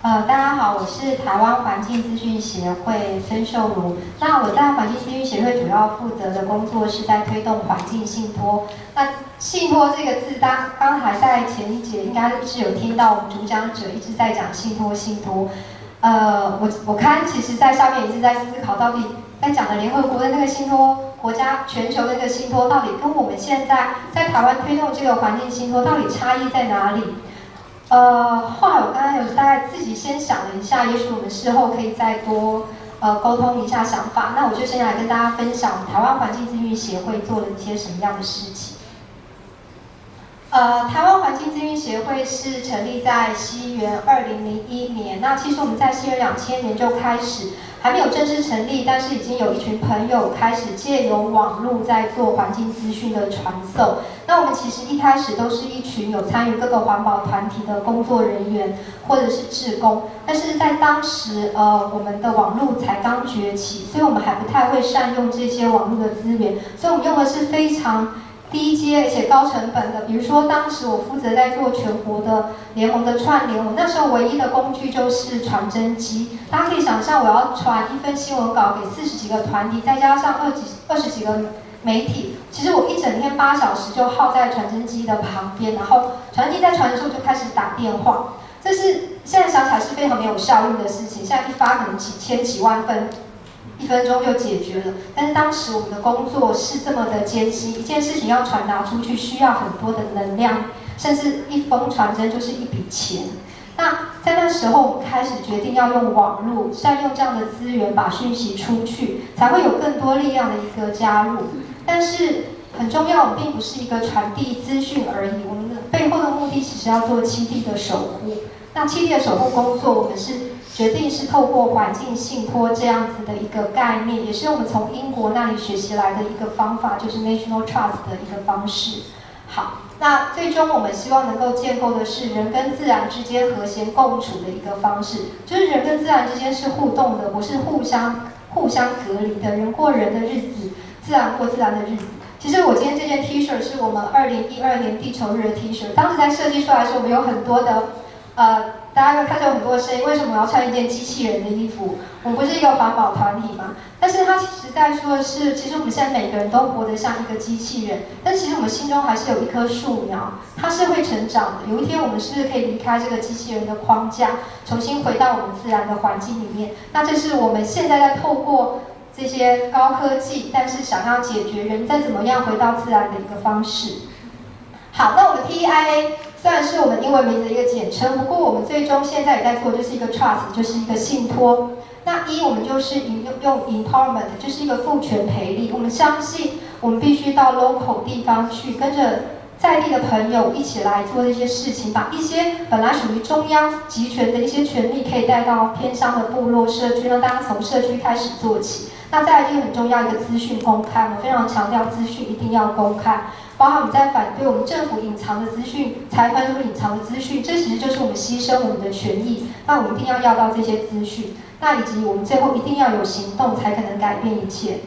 大家好，我是台湾环境资讯协会孙秀如。那我在环境资讯协会主要负责的工作是在推动环境信托。那信托这个字，刚才在前一节应该是有听到我们主讲者一直在讲信托。我看其实在上面一直在思考，到底在讲的联合国的那个信托，国家全球的那个信托，到底跟我们现在在台湾推动这个环境信托到底差异在哪里？后来我刚才有大概自己先想了一下，也许我们事后可以再多沟通一下想法。那我就先来跟大家分享台湾环境资讯协会做了一些什么样的事情。台湾环境资讯协会是成立在西元2001年。那其实我们在西元2000年就开始，还没有正式成立，但是已经有一群朋友开始借由网络在做环境资讯的传送。那我们其实一开始都是一群有参与各个环保团体的工作人员或者是志工，但是在当时我们的网络才刚崛起，所以我们还不太会善用这些网络的资源，所以我们用的是非常低阶而且高成本的，比如说当时我负责在做全国的联盟的串联，我那时候唯一的工具就是传真机。大家可以想象，我要传一份新闻稿给40几个团体，再加上20几个媒体，其实我一整天8小时就耗在传真机的旁边，然后传真机在传的时候就开始打电话，这是现在想起来是非常没有效率的事情。现在一发可能几千几万份，1分钟就解决了。但是当时我们的工作是这么的艰辛，一件事情要传达出去需要很多的能量，甚至一封传真就是一笔钱。那在那时候，我们开始决定要用网络，善用这样的资源，把讯息出去，才会有更多力量的一个加入。但是很重要，我们并不是一个传递资讯而已，我们的背后的目的其实要做栖地的守护。那栖地的守护工作，我们是决定是透过环境信托这样子的一个概念，也是我们从英国那里学习来的一个方法，就是 National Trust 的一个方式。好，那最终我们希望能够建构的是人跟自然之间和谐共处的一个方式，就是人跟自然之间是互动的，不是互相隔离的，人过人的日子，自然过自然的日子。其实我今天这件 T 恤是我们2012年地球日的 T 恤，当时在设计出来的时候，我们有很多的大家会看到有很多的声音，为什么我要穿一件机器人的衣服？我们不是一个环保团体吗？但是它其实在说的是，其实我们现在每个人都活得像一个机器人，但其实我们心中还是有一棵树苗，它是会成长的。有一天我们是不是可以离开这个机器人的框架，重新回到我们自然的环境里面？那这是我们现在在透过这些高科技，但是想要解决人再怎么样回到自然的一个方式。好，那我们 TEIA 虽然是我们英文名字的一个简称，不过我们最终现在也在做，就是一个 trust， 就是一个信托。那我们就是用 empowerment， 就是一个赋权培力。我们相信，我们必须到 local 地方去，跟着在地的朋友一起来做这些事情，把一些本来属于中央集权的一些权利，可以带到偏乡的部落社区，让大家从社区开始做起。那再来就很重要一个资讯公开，我们非常强调资讯一定要公开。包含我们在反对我们政府隐藏的资讯、裁判出隐藏的资讯，这其实就是我们牺牲我们的权益。那我们一定要到这些资讯，那以及我们最后一定要有行动，才可能改变一切。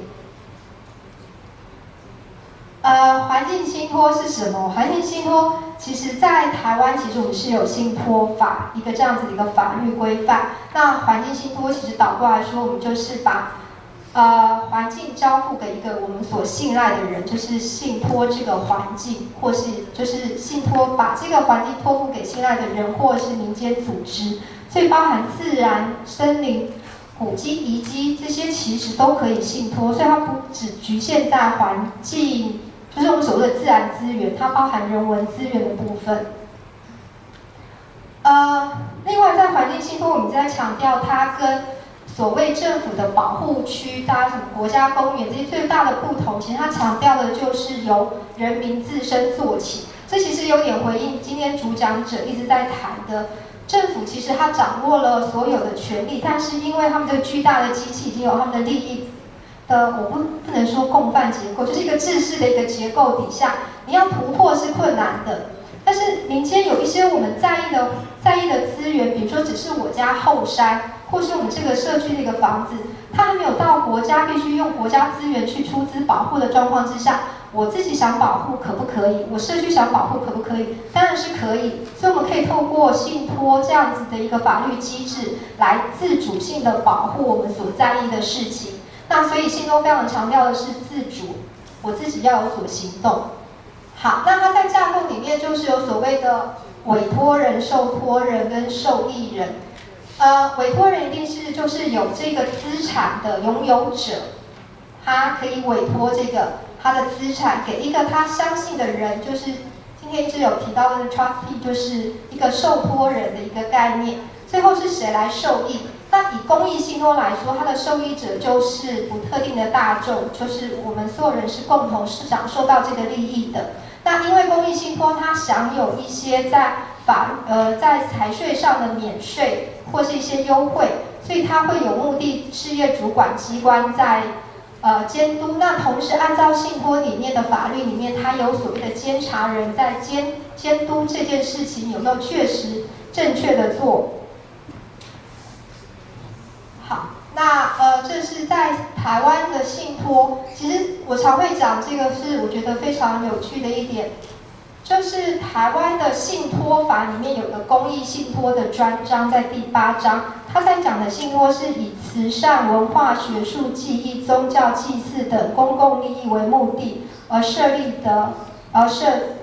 环境信托是什么？环境信托其实在台湾，其实我们是有信托法一个这样子的一个法律规范。那环境信托其实倒过来说，我们就是把环境交付给一个我们所信赖的人，就是信托这个环境，或是就是信托把这个环境托付给信赖的人，或是民间组织。所以包含自然、森林、古迹、遗迹这些，其实都可以信托。所以它不只局限在环境，就是我们所谓的自然资源，它包含人文资源的部分。另外在环境信托，我们在强调它跟所谓政府的保护区，大家什么国家公园这些最大的不同，其实它强调的就是由人民自身做起。这其实有点回应今天主讲者一直在谈的，政府其实它掌握了所有的权利，但是因为他们这个巨大的机器已经有他们的利益的，我不能说共犯结构，就是一个制式的一个结构底下，你要突破是困难的。但是民间有一些我们在意的资源，比如说只是我家后山，或是我们这个社区的一个房子，它还没有到国家必须用国家资源去出资保护的状况之下，我自己想保护可不可以？我社区想保护可不可以？当然是可以。所以我们可以透过信托这样子的一个法律机制，来自主性的保护我们所在意的事情。那所以信托非常强调的是自主，我自己要有所行动。好，那它在架构里面就是有所谓的委托人、受托人跟受益人。委托人一定是就是有这个资产的拥有者，他可以委托这个他的资产给一个他相信的人，就是今天一直有提到的 trustee， 就是一个受托人的一个概念。最后是谁来受益？那以公益信托来说，它的受益者就是不特定的大众，就是我们所有人是共同享受到这个利益的。那因为公益信托它享有一些在财税上的免税或是一些优惠，所以它会有目的事业主管机关在监督。那同时按照信托里面的法律里面，它有所谓的监察人在监督这件事情有没有确实正确的做。好，那这是在台湾的信托，其实我常会讲这个是我觉得非常有趣的一点，就是台湾的信托法里面有个公益信托的专章，在第8章，它在讲的信托是以慈善、文化、学术、技艺、宗教、祭祀等公共利益为目的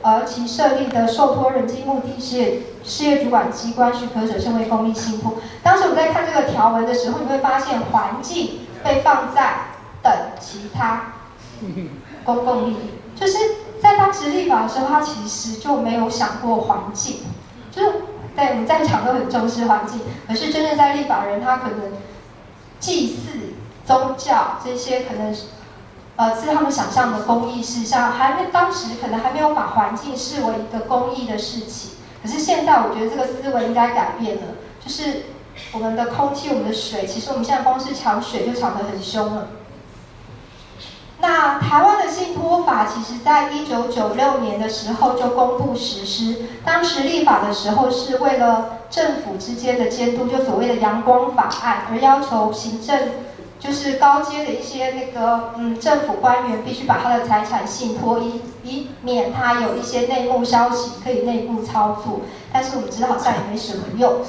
而其设立的受托人及目的事业主管机关许可者称为公益信托。当时我们在看这个条文的时候，你会发现环境被放在等其他公共利益，就是在当时立法的时候，他其实就没有想过环境，就是对我们在场都很重视环境，可是真正在立法人，他可能祭祀、宗教这些可能是他们想象的公益事项，当时可能还没有把环境视为一个公益的事情。可是现在我觉得这个思维应该改变了，就是我们的空气、我们的水，其实我们现在光是抢水就抢得很凶了。那台湾的信托法其实在1996年的时候就公布实施，当时立法的时候是为了政府之间的监督，就所谓的阳光法案，而要求行政就是高阶的一些政府官员必须把他的财产信托，以免他有一些内幕消息可以内部操作。但是我们知道好像也没什么用。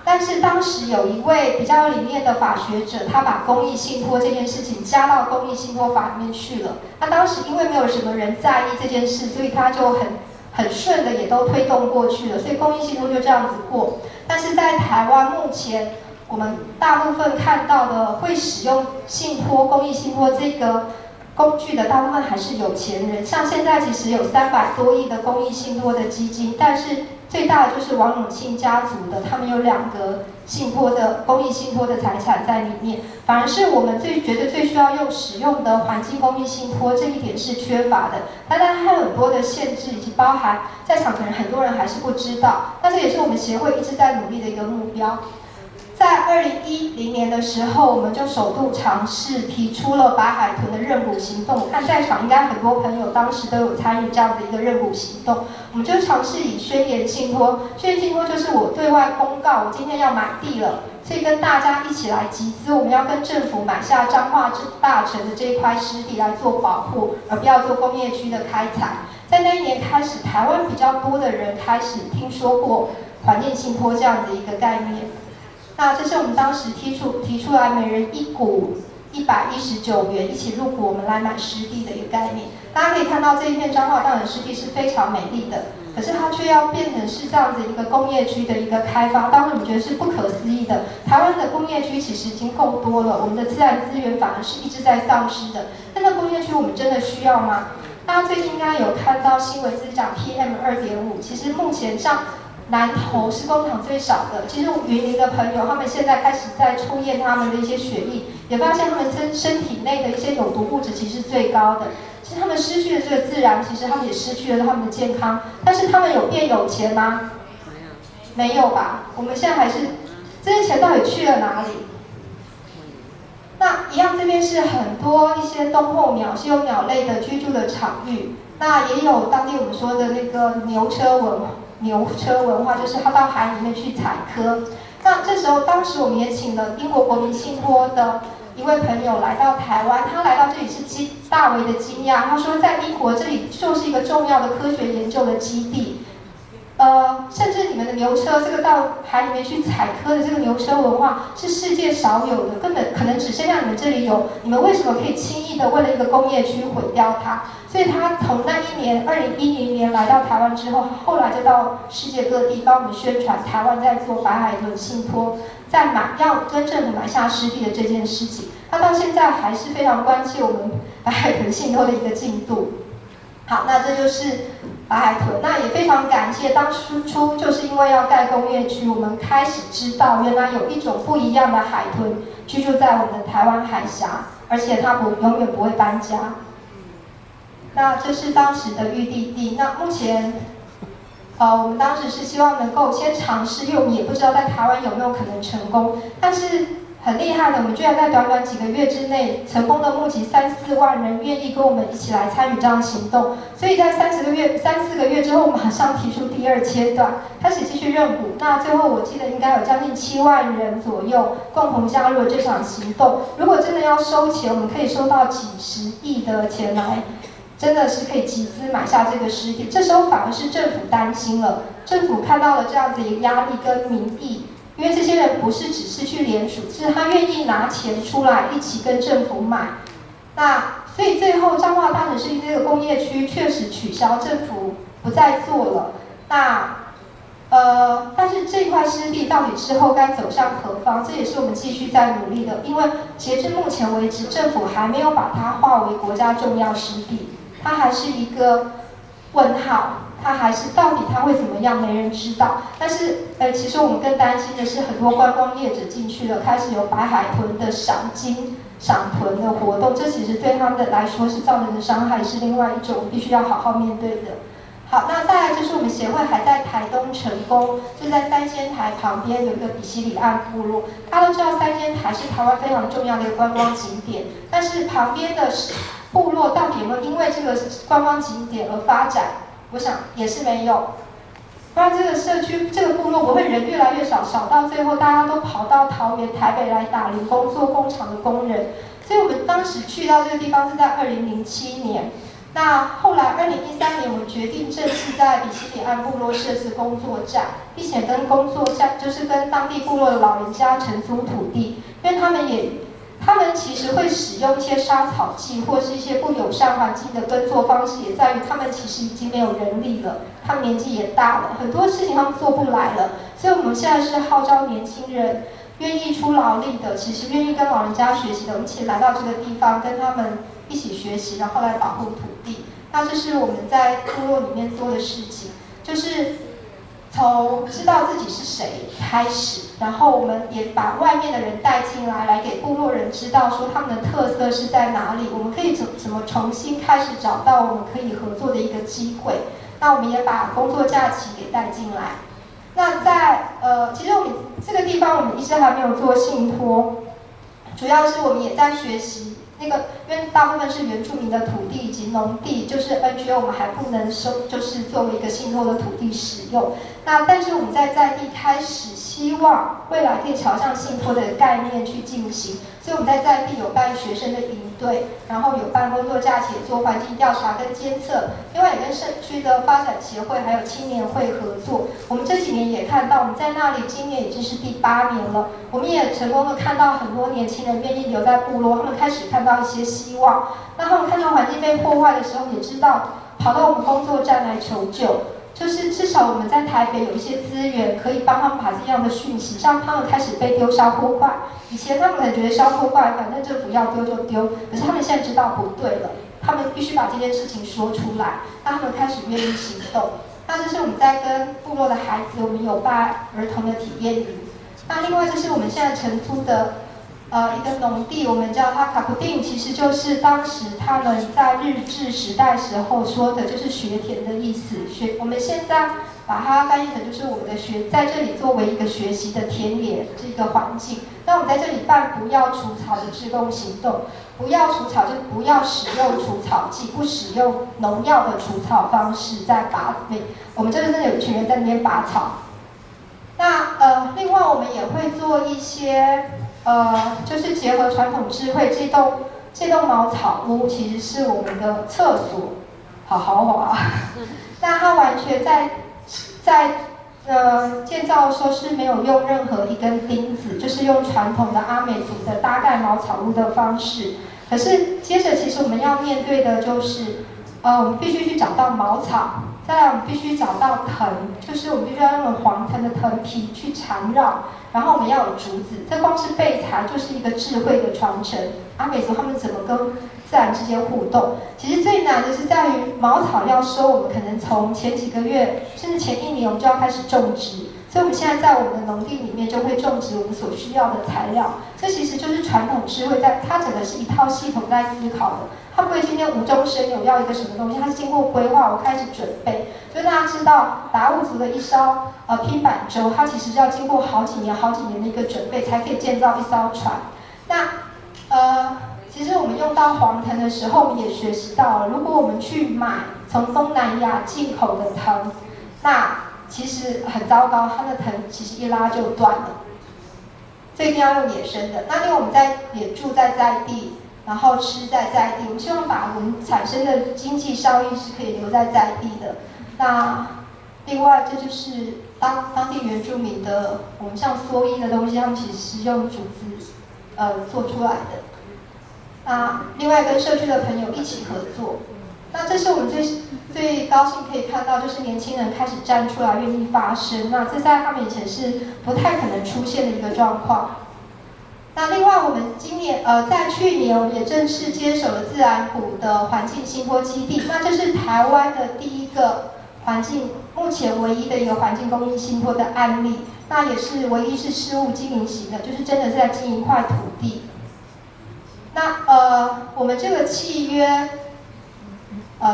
但是当时有一位比较有理念的法学者，他把公益信托这件事情加到公益信托法里面去了。那当时因为没有什么人在意这件事，所以他就很顺的也都推动过去了，所以公益信托就这样子过。但是在台湾目前，我们大部分看到的会使用信托、公益信托这个工具的，大部分还是有钱人。像现在其实有300多亿的公益信托的基金，但是最大的就是王永庆家族的，他们有2个公益信托的财产在里面。反而是我们觉得最需要使用的环境公益信托，这一点是缺乏的。当然还有很多的限制，以及包含在场可能很多人还是不知道，但这也是我们协会一直在努力的一个目标。在2010年的时候，我们就首度尝试提出了白海豚的认捕行动。我看在场应该很多朋友当时都有参与这样的一个认捕行动。我们就尝试以宣言信托，宣言信托就是我对外公告我今天要买地了，所以跟大家一起来集资，我们要跟政府买下彰化大城的这一块湿地来做保护，而不要做工业区的开采。在那一年开始，台湾比较多的人开始听说过环境信托这样的一个概念。那这是我们当时提出来每人一股119元一起入股，我们来买湿地的一个概念。大家可以看到这一片彰化大人湿地是非常美丽的，可是它却要变成是这样子一个工业区的一个开发，当然我们觉得是不可思议的。台湾的工业区其实已经够多了，我们的自然资源反而是一直在丧失的。但那工业区我们真的需要吗？大家最近应该有看到新闻是讲 PM2.5， 其实目前像南投是工厂最少的，其实云林的朋友他们现在开始在抽验他们的一些血液，也发现他们身体内的一些有毒物质其实是最高的。其实他们失去了这个自然，其实他们也失去了他们的健康。但是他们有变有钱吗？没有吧？我们现在还是这些钱到底去了哪里？那一样，这边是很多一些冬候鸟、稀有鸟类的居住的场域。那也有当地我们说的那个牛车文化，就是他到海里面去采科。那这时候，当时我们也请了英国国民信托的一位朋友来到台湾，他来到这里是大为的惊讶。他说，在英国这里就是一个重要的科学研究的基地。甚至你们的牛车，这个到海里面去采科的这个牛车文化是世界少有的，根本可能只剩下你们这里有。你们为什么可以轻易的为了一个工业区毁掉它？所以他从那一年2010年来到台湾之后，后来就到世界各地帮我们宣传台湾在做白海豚信托，要跟政府买下湿地的这件事情。他到现在还是非常关切我们白海豚信托的一个进度。好，那这就是白海豚。那也非常感谢当初就是因为要盖工业区，我们开始知道原来有一种不一样的海豚居住在我们的台湾海峡，而且它永远不会搬家。那这是当时的预地地。那目前，我们当时是希望能够先尝试，因为我们也不知道在台湾有没有可能成功，但是很厉害的，我们居然在短短几个月之内成功的募集3-4万人愿意跟我们一起来参与这样的行动。所以在3-4个月之后，马上提出第2阶段，开始继续认捕。那最后我记得应该有将近7万人左右共同加入了这场行动。如果真的要收钱，我们可以收到几十亿的钱来，真的是可以集资买下这个湿地。这时候反而是政府担心了，政府看到了这样子一个压力跟民意。因为这些人不是只是去联署，是他愿意拿钱出来一起跟政府买。那所以最后彰化大城市这个工业区确实取消，政府不再做了。那但是这块湿地到底之后该走向何方，这也是我们继续在努力的。因为截至目前为止，政府还没有把它划为国家重要湿地，它还是一个问号。它还是到底它会怎么样，没人知道。但是，其实我们更担心的是，很多观光业者进去了，开始有白海豚的赏鲸、赏豚的活动，这其实对他们来说是造成的伤害，是另外一种必须要好好面对的。好，那再来就是我们协会还在台东成功，就在三仙台旁边有一个比西里岸部落。大家都知道三仙台是台湾非常重要的一个观光景点，但是旁边的部落到底有没有因为这个观光景点而发展？我想也是没有，不然这个社区、这个部落不会人越来越少，少到最后大家都跑到桃园、台北来打零工做工厂的工人。所以我们当时去到这个地方是在2007年，那后来2013年我们决定正式在比西里岸部落设置工作站，并且跟就是跟当地部落的老人家承租土地，因为他们其实会使用一些杀草剂或是一些不友善环境的耕作方式，也在于他们其实已经没有人力了，他们年纪也大了，很多事情他们做不来了。所以我们现在是号召年轻人愿意出劳力的，其实愿意跟老人家学习的，我们一起来到这个地方，跟他们一起学习，然后来保护土地。那这是我们在部落里面做的事情，就是从知道自己是谁开始，然后我们也把外面的人带进来，来给部落人知道说他们的特色是在哪里，我们可以怎么重新开始找到我们可以合作的一个机会。那我们也把工作假期给带进来。那其实我们这个地方我们一直还没有做信托，主要是我们也在学习。因为大部分是原住民的土地以及农地，就是 NGO 我们还不能就是作为一个信托的土地使用。但是我们在地开始希望未来可以朝向信托的概念去进行，所以我们在地有办学生的营队，然后有办工作假期，做环境调查跟监测，另外也跟社区的发展协会还有青年会合作。我们这几年也看到，我们在那里今年已经是第8年了，我们也成功的看到很多年轻人愿意留在部落，他们开始看到一些希望。那他们看到环境被破坏的时候，也知道跑到我们工作站来求救。就是至少我们在台北有一些资源，可以帮他们把这样的讯息，像他们开始被丢消波块。以前他们可能觉得消波块，反正政府要丢就丢，可是他们现在知道不对了，他们必须把这件事情说出来，那他们开始愿意行动。那这是我们在跟部落的孩子，我们有办儿童的体验营。那另外就是我们现在承租的一个农地，我们叫它卡普丁，其实就是当时他们在日治时代时候说的，就是学田的意思。我们现在把它翻译成就是我们的在这里作为一个学习的田野这个环境。那我们在这里办不要除草的志工行动，不要除草就不要使用除草剂，不使用农药的除草方式在我们这边真的有一群人在那边拔草。那另外我们也会做一些就是结合传统智慧，这栋茅草屋其实是我们的厕所，好豪华啊！那它完全在建造的时候是没有用任何一根钉子，就是用传统的阿美族的搭盖茅草屋的方式。可是接着，其实我们要面对的就是，我们必须去找到茅草，再来我们必须找到藤，就是我们必须要用黄藤的藤皮去缠绕，然后我们要有竹子。这光是备材就是一个智慧的传承。阿美族他们怎么跟自然之间互动？其实最难的是在于茅草要收，我们可能从前几个月甚至前1年，我们就要开始种植。所以我们现在在我们的农地里面就会种植我们所需要的材料。这其实就是传统智慧它整个是一套系统在思考的。它不会今天无中生有要一个什么东西，它是经过规划，我开始准备。所以大家知道达悟族的一艘拼板舟，它其实要经过好几年的一个准备，才可以建造一艘船。那其实我们用到黄藤的时候，我们也学习到了，如果我们去买从东南亚进口的藤，那其实很糟糕，它的藤其实一拉就断了，所以一定要用野生的。那因为我们也住在地，然后吃在地，我们希望把我们产生的经济效益是可以留在地的。那另外，这就是当地原住民的，我们像蓑衣的东西，他们其实是用竹子做出来的。那另外跟社区的朋友一起合作。那这是我们最高兴可以看到，就是年轻人开始站出来，愿意发声。那这在他们以前是不太可能出现的一个状况。那另外，我们在去年我们也正式接手了自然谷的环境信托基地。那这是台湾的第一个目前唯一的一个环境公益信托的案例。那也是唯一是事务经营型的，就是真的是在经营一块土地。那我们这个契约。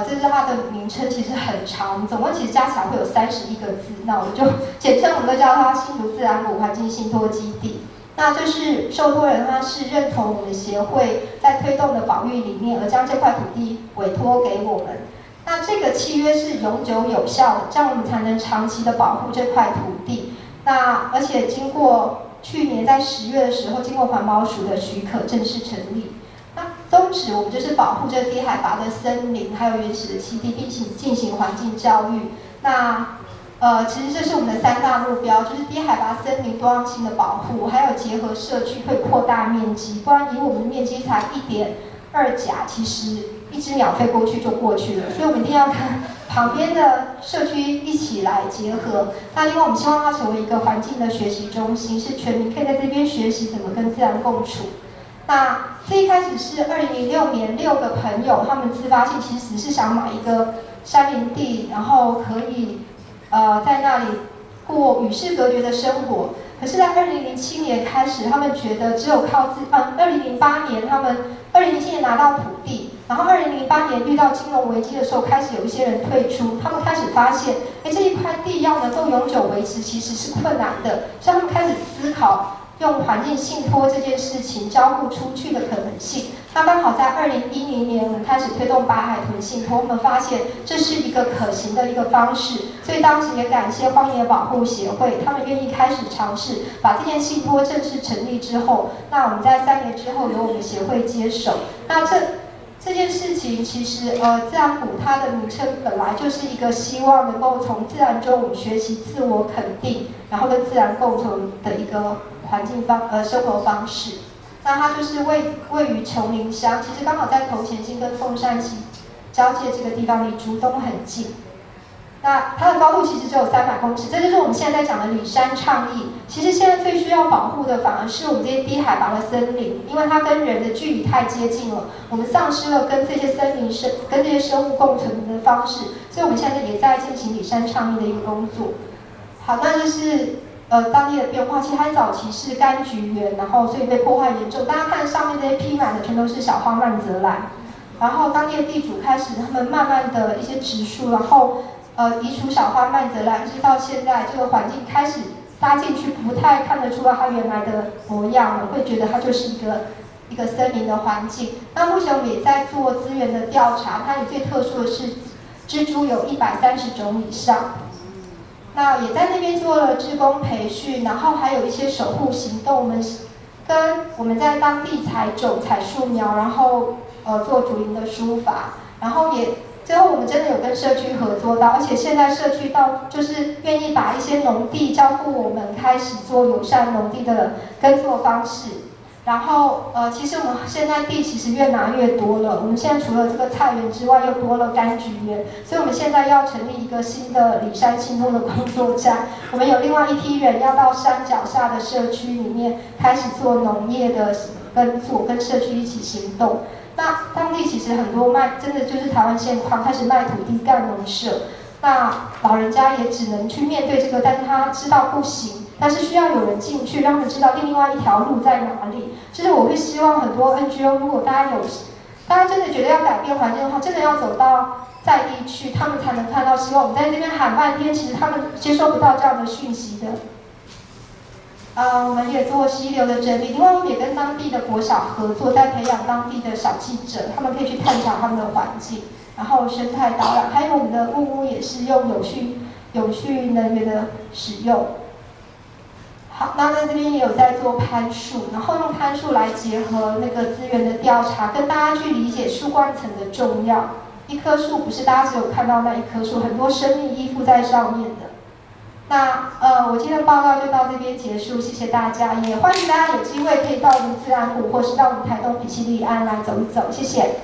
这是它的名称，其实很长，总共其实加起来会有31个字。那我们就简称，我们都叫它新竹自然谷环境信托基地。那就是受托人他是认同我们协会在推动的保育理念，而将这块土地委托给我们。那这个契约是永久有效的，这样我们才能长期的保护这块土地。那而且经过去年在10月的时候，经过环保署的许可，正式成立。宗旨我们就是保护这低海拔的森林，还有原始的栖地，并进行环境教育。那其实这是我们的3大目标，就是低海拔森林多样性的保护，还有结合社区会扩大面积。不然以我们的面积才1.2甲，其实一只鸟飞过去就过去了。所以我们一定要跟旁边的社区一起来结合。那另外我们希望它成为一个环境的学习中心，是全民可以在这边学习怎么跟自然共处。那这一开始是2006年6个朋友，他们自发性其实只是想买一个山林地，然后可以在那里过与世隔绝的生活。可是，在2007年开始，他们觉得只有靠2008年他们2007年拿到土地，然后2008年遇到金融危机的时候，开始有一些人退出，他们开始发现，这一块地要能够永久维持，其实是困难的，所以他们开始思考。用环境信托这件事情交付出去的可能性，那刚好在2010年我们开始推动白海豚信托，我们发现这是一个可行的一个方式，所以当时也感谢荒野保护协会，他们愿意开始尝试把这件信托正式成立之后，那我们在3年之后由我们协会接手。那这件事情其实自然谷它的名称本来就是一个希望能够从自然中我们学习自我肯定，然后跟自然共存的一个生活方式。那它就是位于琼林乡，其实刚好在头前溪跟凤山溪交界这个地方，离竹东很近。那它的高度其实只有300公尺，这就是我们现在在讲的里山倡议。其实现在最需要保护的反而是我们这些低海拔的森林，因为它跟人的距离太接近了，我们丧失了跟这些跟这些生物共存的方式，所以我们现在也在进行里山倡议的一个工作。好，那就是当地的变化，其实它早期是柑橘园，然后所以被破坏严重。大家看上面这些披满的全都是小花曼泽兰，然后当地的地主开始他们慢慢的一些植树，然后移除小花曼泽兰，一直到现在这个环境开始搭进去，不太看得出来它原来的模样了，会觉得它就是一个森林的环境。那目前我们也在做资源的调查，它里最特殊的是蜘蛛有130种以上。那也在那边做了志工培训，然后还有一些守护行动。我们跟我们在当地采种、采树苗，然后做竹林的书法，然后也最后我们真的有跟社区合作到，而且现在社区到就是愿意把一些农地交付我们，开始做友善农地的耕作方式。然后其实我们现在地其实越拿越多了。我们现在除了这个菜园之外，又多了柑橘园，所以我们现在要成立一个新的里山青通的工作站。我们有另外一批人要到山脚下的社区里面开始做农业的耕作，跟社区一起行动。那当地其实很多真的就是台湾现况，开始卖土地干农舍。那老人家也只能去面对这个，但是他知道不行，但是需要有人进去，让他们知道另外一条路在哪里。就是我会希望很多 NGO， 如果大家真的觉得要改变环境的话，真的要走到在地去，他们才能看到希望。我们在这边喊半天，其实他们接收不到这样的讯息的。我们也做溪流的整理，另外我们也跟当地的国小合作，在培养当地的小记者，他们可以去探查他们的环境，然后生态导览，还有我们的木屋也是用永续能源的使用。好，那在这边也有在做攀树，然后用攀树来结合那个资源的调查，跟大家去理解树冠层的重要。一棵树不是大家只有看到那一棵树，很多生命依附在上面的。那我今天的报告就到这边结束，谢谢大家，也欢迎大家有机会可以到我们自然谷或是到我们台东比西利安来走一走，谢谢。